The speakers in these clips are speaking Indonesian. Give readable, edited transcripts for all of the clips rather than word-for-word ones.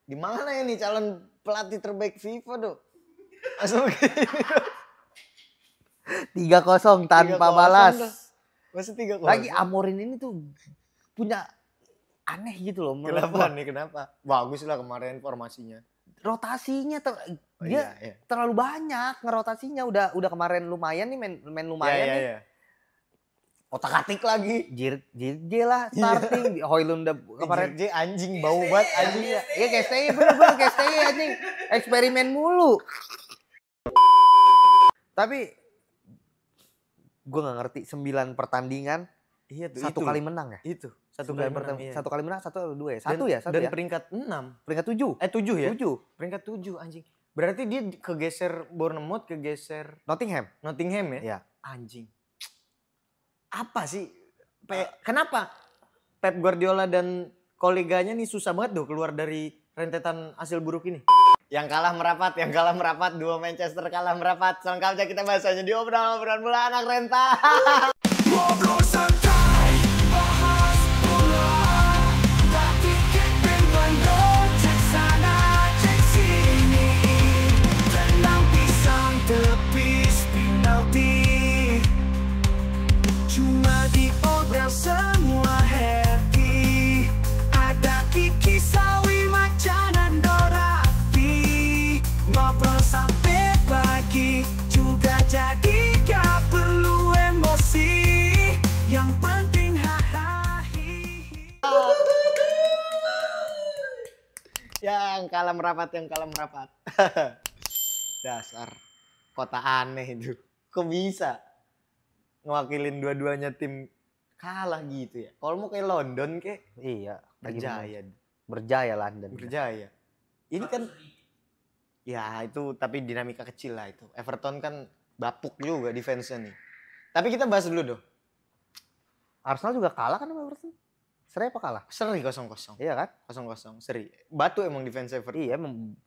Di mana ya nih calon pelatih terbaik FIFA tuh? Langsung gini. 3-0 tanpa 3-0 balas. dah. Masih 3-0. Lagi Amorim ini tuh punya aneh gitu loh menurut Kenapa gua. nih? Kenapa? Bagus lah kemarin formasinya. Rotasinya Iya. terlalu banyak ngerotasinya. Udah kemarin lumayan nih main lumayan nih. Iya. Otak-atik lagi. JJ lah starting. Højlund udah kemarin. JJ anjing bau banget anjing. Iya KSTI bener-bener KSTI anjing. Eksperimen mulu. Tapi gue nggak ngerti 9 pertandingan. Iya tuh. 1 kali menang ya? Itu. 1 kali menang. Iya. 1 kali menang, 1 atau 2 ya? 1 ya? Dan peringkat 6. Peringkat 7. 7 ya? 7. Peringkat 7 anjing. Berarti dia kegeser Bournemouth, kegeser Nottingham ya? Iya. Anjing. Apa sih? Kenapa Pep Guardiola dan koleganya nih susah banget tuh keluar dari rentetan hasil buruk ini? Yang kalah merapat, dua Manchester kalah merapat. Selengkapnya kita bahas aja di obrolan bola anak renta. Ngobrol santai, bahas bola. Tak pikir pengen cek sana, cek sini. Tenang pisang tepis penalti. Cuma di obrolan semua happy. Ada Kiki Sawi Macanan Dorati. Ngobrol sampai pagi juga jadi gak perlu emosi. Yang penting hahaha. Yang kalah merapat. Dasar kota aneh itu. Kok bisa ngewakilin dua-duanya tim kalah gitu ya? Kalau mau kayak London kayak Iya. berjaya London. Berjaya. Ini kan ya itu tapi dinamika kecil lah itu. Everton kan bapuk juga defense-nya nih. Tapi kita bahas dulu dong. Arsenal juga kalah kan sama Everton? Seri apa kalah? Seri 0-0. Iya kan? 0-0 seri. Batu emang defense Everton. Iya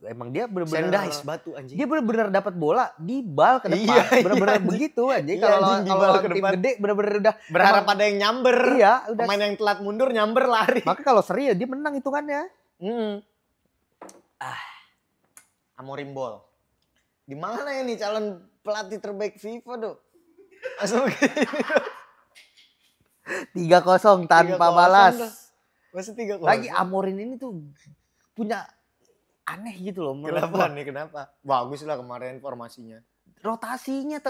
emang dia bener-bener Sendais batu anjing. Dia bener-bener dapat bola di bal ke depan. Iya, Bener-bener begitu anjing. Iya, Kalau anjing, di bal lawan ke tim depan. gede bener-bener udah Berharap ada yang nyamber. Iya, udah. Pemain yang telat mundur nyamber lari. Maka kalau seri ya dia menang hitungannya. Amorim Ball. Di mana ya nih calon pelatih terbaik FIFA tuh? Langsung gini. 3-0 tanpa balas. Masih 3-0. Lagi Amorim ini tuh punya aneh gitu loh menurut gua. Kenapa? Bagus lah kemarin formasinya. Rotasinya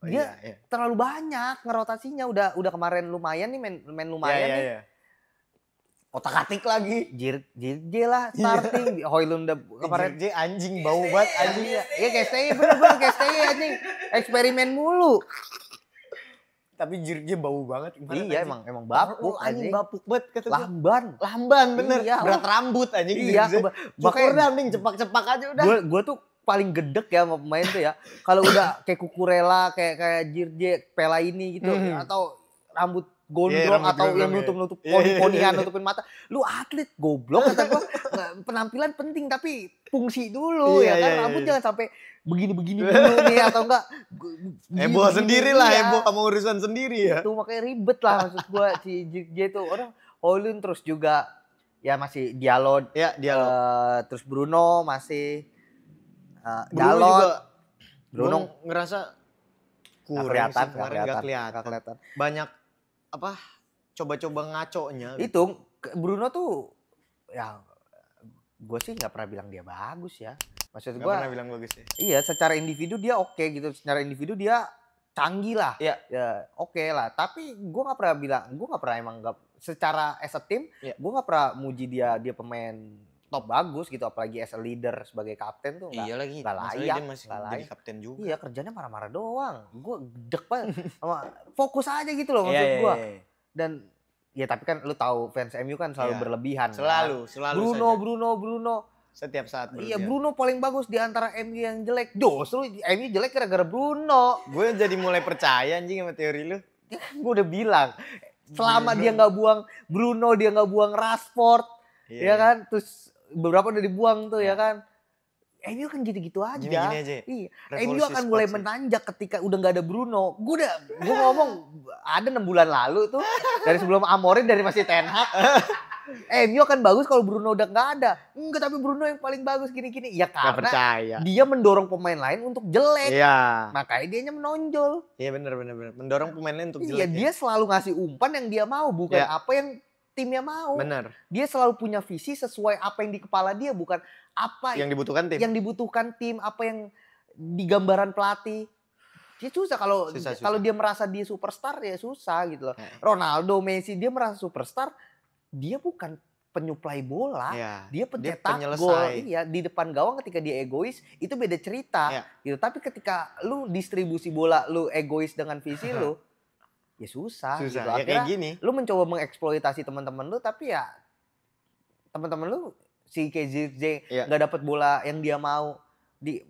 Iya. terlalu banyak ngerotasinya. Udah kemarin lumayan nih main lumayan nih. Iya. Otak-atik lagi. JJ lah starting. Højlund udah kemarin. JJ anjing bau banget anjing. Iya KSTI bener-bener KSTI anjing. Eksperimen mulu. Tapi JJ bau banget. Iya emang bapuk anjing. Bapuk banget kata gua. Lamban bener. Iya, berat rambut anjing. Iya. Makanya udah mending cepak-cepak aja udah. Gue tuh paling gedek ya sama pemain tuh ya. Kalau udah kayak Cucurella, kayak JJ, Fellaini gitu. Atau rambut gondrong atau yang nutup poni-ponian, nutupin mata. Lu atlet goblok kata gua. Penampilan penting tapi fungsi dulu ya kan. Rambut jangan sampai begini-begini dulu nih atau enggak heboh sendiri lah, heboh sama urusan sendiri ya. Itu makanya ribet lah maksud gua si JJ tuh. Orang Højlund terus juga ya masih Diallo. Ya, Diallo. Terus Bruno masih Dalot. Bruno ngerasa kurang sih kemarin, gak kelihatan. Banyak coba-coba ngaconya gitu. Itu Bruno tuh ya gue sih nggak pernah bilang dia bagus ya. Maksud gue nggak pernah bilang bagus ya. Iya, secara individu dia oke gitu. Secara individu dia canggih lah. Iya. Ya oke lah. Tapi gue nggak pernah bilang, gue nggak pernah emang secara as a team, gue nggak pernah muji dia pemain top bagus gitu, apalagi as a leader sebagai kapten tuh iya lagi nggak layak, dia masih jadi kapten juga. Iya, kerjanya marah-marah doang. Gue gedek banget. Fokus aja gitu loh maksud gue. Dan ya tapi kan lu tahu fans MU kan selalu berlebihan. Selalu Bruno. Setiap saat berlebihan. Iya, Bruno paling bagus di antara MU yang jelek. Justru MU jelek gara-gara Bruno. Gue jadi mulai percaya anjing sama teori lu. Ya kan gue udah bilang, selama dia nggak buang Bruno, dia nggak buang Rashford, ya kan? Terus beberapa udah dibuang tuh ya kan? MU kan gitu-gitu aja. Gini-gini aja. Iya. MU akan mulai menanjak ketika udah nggak ada Bruno. Gue ngomong ada 6 bulan lalu tuh dari sebelum Amorim, dari masih Ten Hag. MU akan bagus kalau Bruno udah nggak ada. Enggak, tapi Bruno yang paling bagus gini-gini. Ya Gak karena percaya. dia mendorong pemain lain untuk jelek. Iya. Makanya dia menonjol. Iya benar. Mendorong pemain lain untuk Iya, jelek. dia selalu ngasih umpan yang dia mau, bukan apa yang timnya mau. Benar. Dia selalu punya visi sesuai apa yang di kepala dia, bukan apa yang dibutuhkan tim. Yang dibutuhkan tim, apa yang di gambaran pelatih. Dia susah kalau dia merasa dia superstar, ya susah gitu loh. Ronaldo, Messi, dia merasa superstar, dia bukan penyuplai bola, dia pencetak gol. Iya, di depan gawang ketika dia egois itu beda cerita gitu. Tapi ketika lu distribusi bola, lu egois dengan visi lu, ya susah gitu. Ya kayak gini. Lu mencoba mengeksploitasi teman-teman lu, tapi ya teman-teman lu si KZJ nggak dapat bola yang dia mau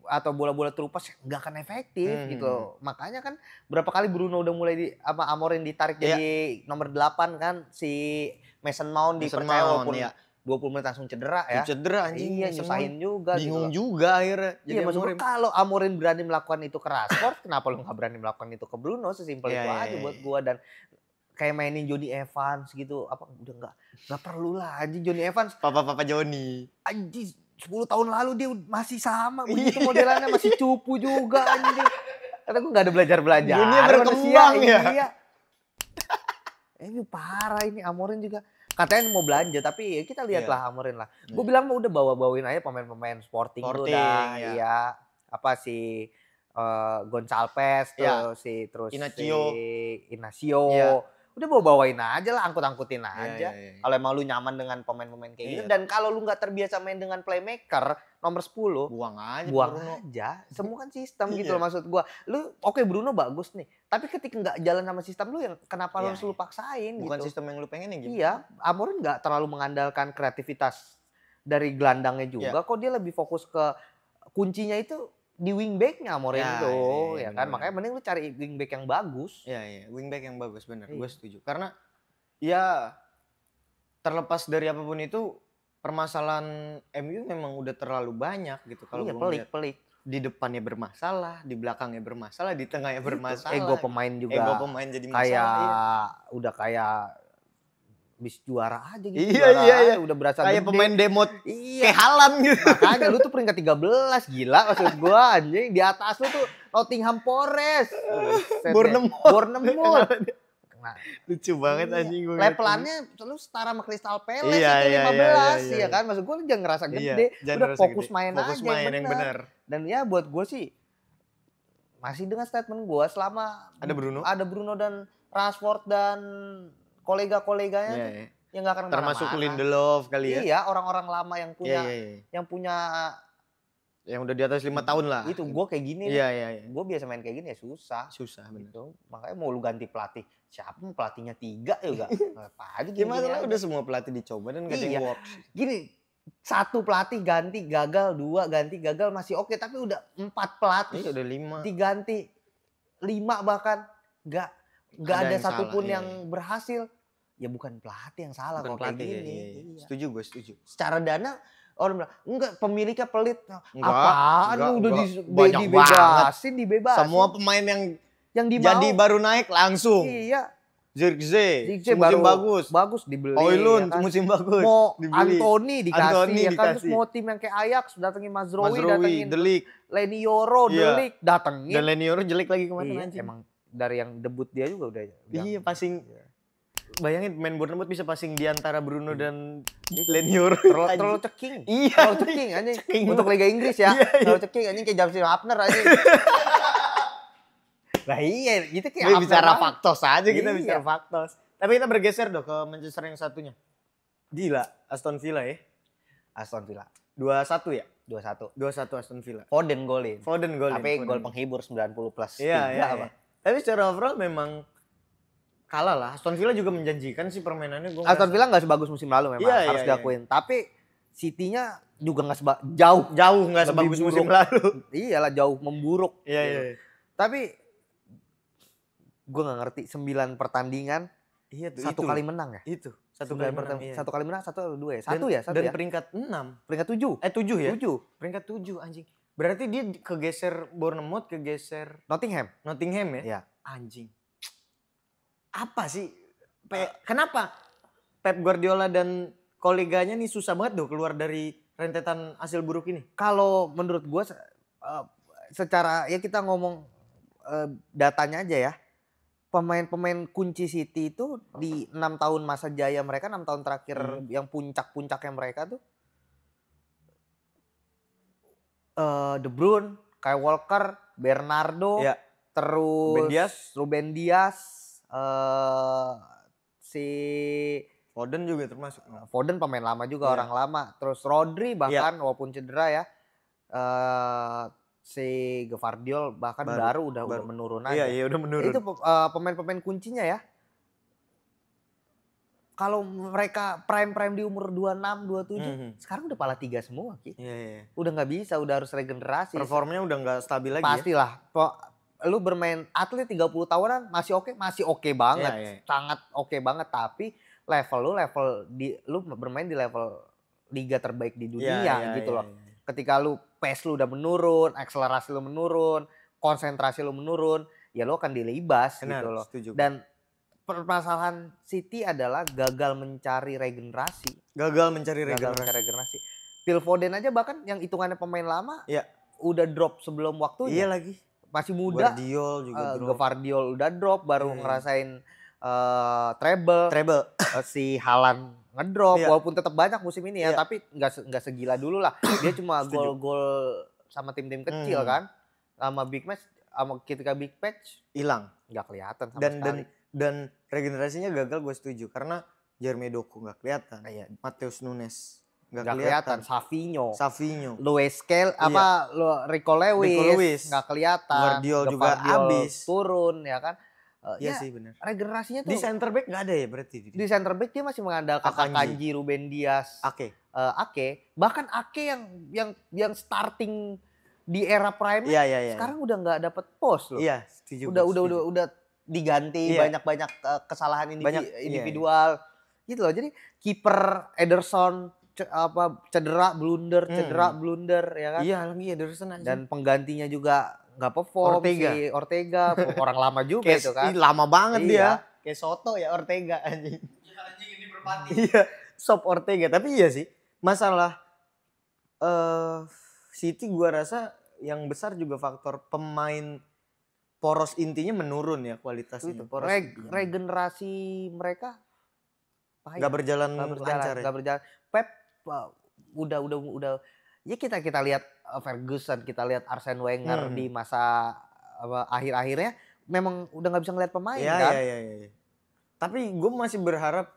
atau bola-bola terupas nggak akan efektif gitu. Makanya kan berapa kali Bruno udah mulai sama Amorim ditarik jadi nomor 8 kan, si Mason Mount dipercaya walaupun 20 menit langsung cedera ya. Cedera anjing. Iya, nyusahin juga. Bingung gitu juga akhirnya. Iya, maksudnya kalau Amorim berani melakukan itu ke Rashford, kenapa lu nggak berani melakukan itu ke Bruno? Sesimpel itu aja buat gua. Dan kayak mainin Johnny Evans gitu, apa udah nggak perlu lah anjing Johnny Evans. Papa Johnny. Anjing 10 tahun lalu dia masih sama begitu modelannya, masih cupu juga anjing. Kata gue nggak ada belajar. Dunia berkembang ya. Iya. Ini parah ini Amorim juga. Katanya mau belanja, tapi ya kita lihatlah Amorim lah. Gue bilang mau udah bawain aja pemain-pemain Sporting tuh dah. Iya. Apa si Gonçalves tuh, terus Inacio. Udah bawain aja lah, angkut-angkutin aja. Kalau emang lu nyaman dengan pemain-pemain kayak gitu. Dan kalau lu nggak terbiasa main dengan playmaker nomor 10, buang aja. Semua kan sistem gitu loh maksud gua. Lu oke, Bruno bagus nih, tapi ketika nggak jalan sama sistem lu, yang kenapa lu harus lu paksain? Bukan gitu. Sistem yang lu pengen gitu. Iya, Amorim nggak terlalu mengandalkan kreativitas dari gelandangnya juga. Kok dia lebih fokus ke kuncinya itu di wingbacknya Amorim ya kan. Makanya mending lu cari wingback yang bagus. Iya, wingback yang bagus bener. Gue setuju. Karena ya terlepas dari apapun itu, permasalahan MU memang udah terlalu banyak gitu. Kalau pelik. Di depannya bermasalah, di belakangnya bermasalah, di tengahnya bermasalah. Ego pemain juga. Ego pemain jadi masalah. Kayak udah kayak bis juara aja gitu. Iya. Udah berasa kayak gede. Pemain demot kayak Haaland gitu. Makanya lu tuh peringkat 13, gila maksud gua anjing. Di atas lu tuh Nottingham Forest. Bournemouth. Nah, lucu banget anjing gue. Levelannya lu setara sama Crystal Palace itu 15 ya kan. Maksud gua lu jangan ngerasa gede. Udah fokus main aja yang benar. Dan ya buat gua sih masih dengan statement gua, selama ada Bruno dan Rashford dan kolega-koleganya yang nggak akan termasuk Lindelof kali ya. Iya, orang-orang lama yang punya yang udah di atas 5 tahun lah. Itu gue kayak gini. Iya. Gue biasa main kayak gini ya susah bener. Gitu. Makanya mau lu ganti pelatih, siapa pelatihnya 3 juga. Apa aja gimana lah, udah semua pelatih dicoba dan gak ada yang works. Gini, 1 pelatih ganti gagal, 2 ganti gagal masih oke, tapi udah 4 pelatih udah 5 diganti, 5 bahkan nggak ada satupun yang berhasil. Ya bukan pelatih yang salah kalau kayak gini. Iya. Setuju. Secara dana orang bilang enggak, pemiliknya pelit. Apaan lu udah dibebasin. Semua pemain yang dimau jadi baru naik langsung. Iya. Zirkzee musim bagus dibeli. Højlund musim bagus. Mau dibeli. Anthony dikasih. Kan, terus mau tim yang kayak Ajax datengin Mazraoui, datengin De Ligt, Leny Yoro, De Ligt datengin. Dan Leny Yoro jelek lagi kemarin anjing. Emang dari yang debut dia juga udah. Iya, passing. Bayangin main Bournemouth bisa passing di antara Bruno dan Leny Yoro. Terlalu ceking. Iya. Terlalu ceking anjing. Untuk Liga Inggris ya. Terlalu ceking anjing, kayak Jamsil Hapner anjing. Nah iya, gitu kayak bicara faktos aja kita bicara faktos. Tapi kita bergeser dong ke Manchester yang satunya. Gila, Aston Villa ya. 2-1 ya? 2-1 Aston Villa. Foden golin. Tapi gol penghibur 90 plus. Iya. Tapi secara overall memang kalah lah. Aston Villa juga menjanjikan sih permainannya. Aston Villa nggak sebagus musim lalu memang, harus diakuin. Tapi City-nya juga nggak jauh nggak sebagus musim lalu. Iyalah, jauh memburuk. Iya. Tapi gue nggak ngerti, 9 pertandingan, satu kali menang ya? Itu. Satu kali menang, 1 atau 2 ya? Satu dan ya? peringkat 6. Peringkat 7. 7 ya? 7. Peringkat 7 anjing. Berarti dia kegeser Bournemouth, kegeser Nottingham ya? Iya. Anjing. Apa sih? Kenapa Pep Guardiola dan koleganya nih susah banget keluar dari rentetan hasil buruk ini. Kalau menurut gue secara ya kita ngomong datanya aja ya. Pemain-pemain kunci City itu di 6 tahun masa jaya mereka, 6 tahun terakhir yang puncak-puncaknya mereka tuh De Bruyne, Kyle Walker, Bernardo, terus Ruben Dias, si Foden juga termasuk. Foden pemain lama juga, orang lama. Terus Rodri bahkan walaupun cedera ya. Si Gvardiol bahkan baru udah menurun aja. Iya, udah menurun. Itu pemain-pemain kuncinya ya. Kalau mereka prime di umur 26, 27, sekarang udah pala 3 semua, Ki. Iya. Udah nggak bisa, udah harus regenerasi. Performnya udah nggak stabil lagi. Pastilah. Lu bermain atlet 30 tahunan masih oke banget. Iya. Sangat oke banget, tapi lu bermain di level liga terbaik di dunia gitu loh. Ketika lu pace lu udah menurun, akselerasi lu menurun, konsentrasi lu menurun, ya lu akan dilibas gitu loh. Setuju. Dan permasalahan City adalah gagal mencari regenerasi. Phil Foden aja bahkan yang hitungannya pemain lama, udah drop sebelum waktunya. Iya lagi. Masih muda. Gvardiol udah drop, baru ngerasain treble. Si Haaland ngedrop, walaupun tetap banyak musim ini ya, tapi nggak segila dulu lah. Dia cuma gol-gol sama tim-tim kecil kan, sama big match, sama ketika big match hilang, nggak kelihatan sama sekali. Dan regenerasinya gagal, gue setuju, karena Jeremy Doku nggak kelihatan, Matheus Nunes nggak kelihatan, Savinho, Luis Skel, Rico Lewis nggak kelihatan, Gvardiol juga abis turun ya kan. Iya sih benar. Regenerasinya tuh di center back nggak ada ya berarti. Di center back dia masih mengandalkan Akanji, Ruben Dias, Ake. Bahkan Ake yang starting di era prime sekarang udah nggak dapet pos loh. Iya, setuju. Udah diganti banyak kesalahan individual gitu loh. Jadi kiper Ederson cedera blunder ya kan. Iya lagi Ederson aja. Dan penggantinya juga nggak perform, Ortega orang lama juga itu kan. Lama banget dia. Kayak Soto ya Ortega anjing. Anjing ini berpati. Iya, Sop Ortega. Tapi iya sih, masalah City gua rasa yang besar juga faktor pemain poros intinya menurun ya kualitasnya. Regenerasi mereka nggak berjalan lancar. Nggak berjalan. Pep udah ya kita lihat Ferguson, kita lihat Arsene Wenger di masa akhir-akhirnya memang udah nggak bisa ngeliat pemain kan. Iya. Tapi gue masih berharap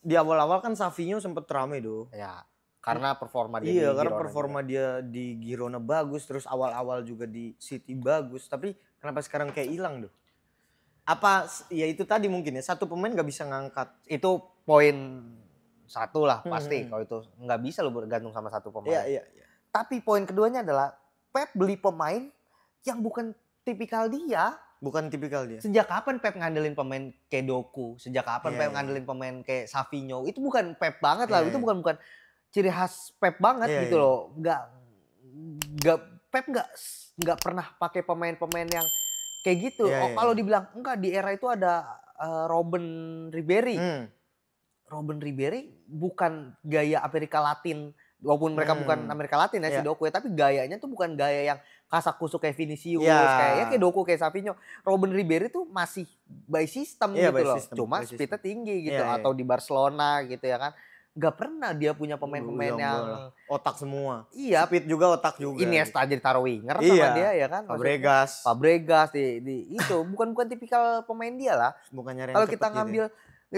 di awal-awal kan Savinho sempet rame Ya, karena performa dia di Girona. Karena performa dia di Girona bagus, terus awal-awal juga di City bagus. Tapi kenapa sekarang kayak hilang Apa ya itu tadi mungkin ya, satu pemain nggak bisa ngangkat. Itu poin satu lah pasti. Kalau itu nggak bisa lu bergantung sama satu pemain. Iya. Tapi poin keduanya adalah Pep beli pemain yang bukan tipikal dia. Sejak kapan Pep ngandelin pemain kayak Doku? Sejak kapan Pep ngandelin pemain kayak Savinho? Itu bukan Pep banget lah. Itu bukan ciri khas Pep banget gitu loh. Pep nggak pernah pakai pemain-pemain yang kayak gitu. Kalau dibilang enggak, di era itu ada Robben Ribery. Robben Ribery bukan gaya Amerika Latin. Walaupun mereka bukan Amerika Latin ya si Doku ya, tapi gayanya tuh bukan gaya yang kasak-kusuk kayak Vinicius, kayak Doku, kayak Savinho. Robben Ribery tuh masih by system gitu loh. Cuma speednya tinggi gitu, atau di Barcelona gitu ya kan. Gak pernah dia punya pemain-pemain yang otak semua. Iya, speed juga, otak juga. Iniesta jadi taruh winger sama dia ya kan. Fabregas di itu bukan tipikal pemain dia lah. Kalau kita ngambil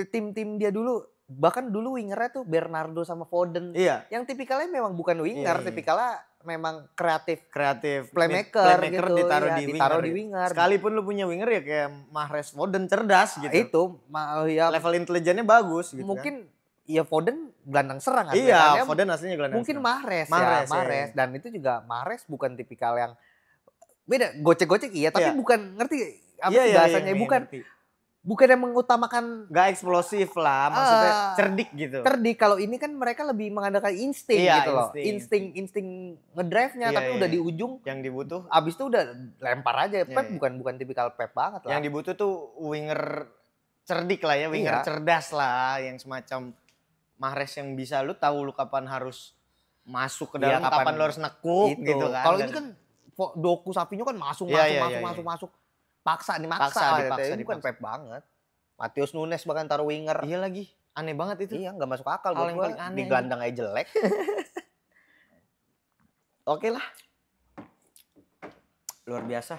tim-tim dia dulu, bahkan dulu wingernya tuh Bernardo sama Foden. Yang tipikalnya memang bukan winger, tipikalnya memang kreatif playmaker gitu, ditaruh di winger. Sekalipun lu punya winger ya kayak Mahrez, Foden cerdas gitu. Itu level intelijennya bagus gitu. Mungkin ya Foden gelandang serang aslinya. Foden aslinya gelandang mungkin serang. Mahrez. Dan itu juga Mahrez bukan tipikal yang beda, gocek-gocek tapi bukan ngerti apa bahasanya, bukan yang mengutamakan, gak eksplosif lah, maksudnya cerdik gitu. Cerdik, kalau ini kan mereka lebih mengandalkan insting gitu loh. Insting ngedrive-nya, tapi udah di ujung. Yang dibutuh abis itu udah lempar aja. Pep bukan tipikal Pep banget lah. Yang dibutuh tuh winger cerdik lah ya, winger cerdas lah, yang semacam Mahrez yang bisa lu tahu lu kapan harus masuk ke Iya, dalam, kapan lu harus nekuk Gitu. gitu kan. Kalau Dan ini kan Doku Savinho kan masuk. Paksa Paksa, dipaksa. Ini bukan dipaksa. Pep banget. Matheus Nunes bahkan taruh winger. Iya lagi, aneh banget itu. Iya, nggak masuk akal Hal buat yang gua. paling aneh Di gelandang aja jelek. Oke lah. Luar biasa.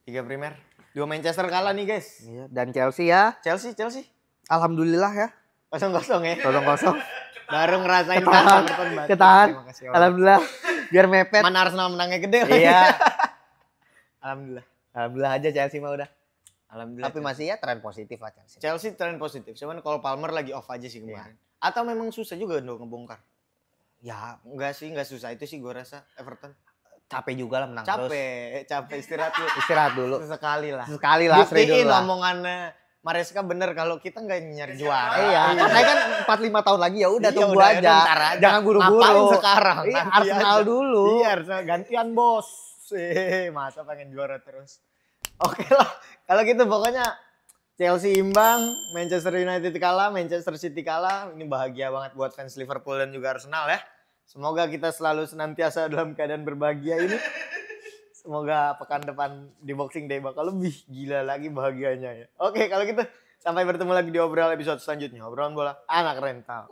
3 Premier. 2 Manchester kalah nih guys. Iya, dan Chelsea ya. Chelsea. Alhamdulillah ya. 0-0 ya. 0-0. Baru ngerasain Ketahan. Everton banget. Ketahan. Terima kasih, Allah. Alhamdulillah. Biar mepet. Mana Arsenal menangnya gede. Iya. Alhamdulillah. Alhamdulillah aja Chelsea mah udah. Alhamdulillah. Tapi masih ya tren positif lah Chelsea. Chelsea tren positif. Cuman kalau Palmer lagi off aja sih kemarin. Atau memang susah juga dong ngebongkar. Ya, Enggak sih, enggak susah. Itu sih gue rasa Everton. capek juga lah menang terus. Capek istirahat dulu. Istirahat dulu. Sekali lah. Sekali lah, Sri dulu Buktiin lah. omongannya Maresca bener kalau kita nggak nyari juara. Iya, saya kan 4-5 tahun lagi ya udah Iya, tunggu udah, aja. ntar aja. Jangan buru-buru. Ngapain sekarang? Iya, Nanti Arsenal aja. dulu. Iya, Arsenal gantian bos. Masa pengen juara terus. Oke lah, kalau gitu pokoknya Chelsea imbang, Manchester United kalah, Manchester City kalah. Ini bahagia banget buat fans Liverpool dan juga Arsenal ya. Semoga kita selalu senantiasa dalam keadaan berbahagia ini. Semoga pekan depan di Boxing Day bakal lebih gila lagi bahagianya ya. Oke, kalau gitu sampai bertemu lagi di obrolan episode selanjutnya. Obrolan bola anak rental.